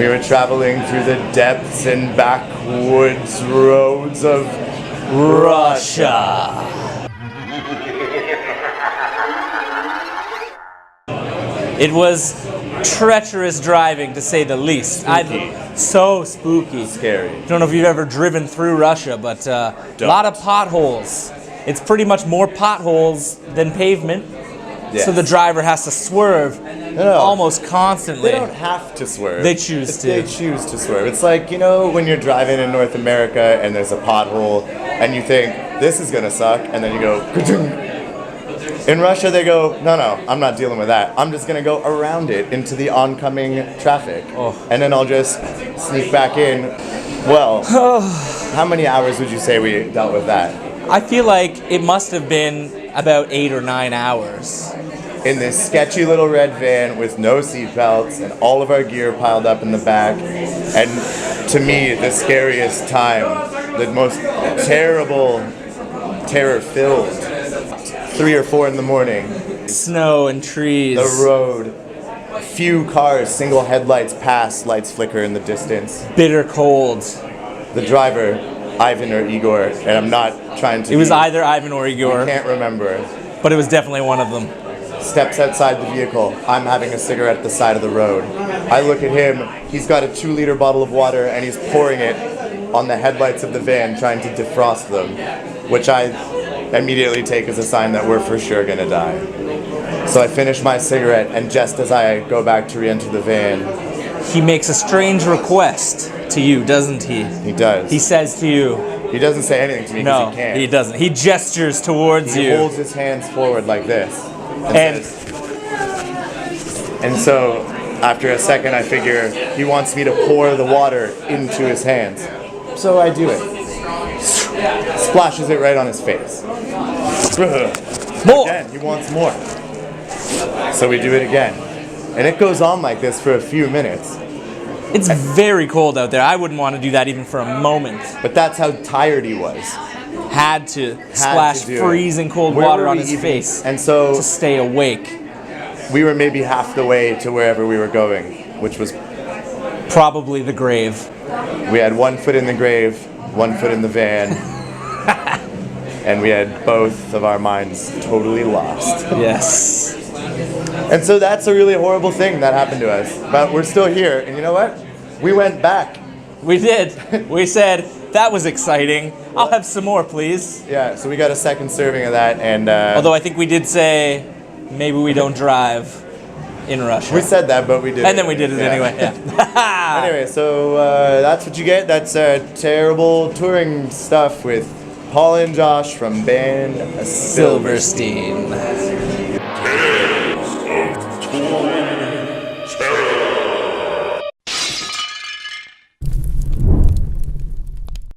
we were traveling through the depths and backwoods roads of Russia. It was treacherous driving, to say the least. So spooky. Scary. I don't know if you've ever driven through Russia, but a lot of potholes. It's pretty much more potholes than pavement. Yes. So the driver has to swerve almost constantly. They don't have to swerve. They choose to. They choose to swerve. It's like, you know, when you're driving in North America and there's a pothole and you think, this is going to suck, and then you go, ka-chung. In Russia, they go, no, I'm not dealing with that. I'm just going to go around it into the oncoming traffic. And then I'll just sneak back in. Well, how many hours would you say we dealt with that? I feel like it must have been about 8 or 9 hours. In this sketchy little red van with no seatbelts and all of our gear piled up in the back. And to me, the scariest time, the most terror-filled, 3 or 4 in the morning. Snow and trees. The road. Few cars, single headlights pass, lights flicker in the distance. Bitter cold. The driver, Ivan or Igor, and I'm not trying to... It was either Ivan or Igor. I can't remember. But it was definitely one of them. Steps outside the vehicle. I'm having a cigarette at the side of the road. I look at him. He's got a 2-liter bottle of water, and he's pouring it on the headlights of the van, trying to defrost them, which I immediately take as a sign that we're for sure gonna die. So I finish my cigarette, and just as I go back to re-enter the van, he makes a strange request to you, doesn't he? He does. He says to you... He doesn't say anything to me because he can't. He doesn't. He gestures towards you. He holds his hands forward like this. And so, after a second, I figure he wants me to pour the water into his hands. So I do it. Splashes it right on his face. More! Again, he wants more. So we do it again. And it goes on like this for a few minutes. It's very cold out there. I wouldn't want to do that even for a moment. But that's how tired he was. Had to splash freezing cold water on his face and so to stay awake. We were maybe half the way to wherever we were going, which was probably the grave. We had 1 foot in the grave, 1 foot in the van, and we had both of our minds totally lost. Yes. And so that's a really horrible thing that happened to us. But we're still here, and you know what? We went back. We did. We said, that was exciting. I'll have some more, please. Yeah, so we got a second serving of that, and... although I think we did say, maybe we don't drive in Russia. We said that, but we did. And then we did it anyway, yeah. Anyway, so that's what you get. That's terrible touring stuff with Paul and Josh from band Silverstein. Tales of Tour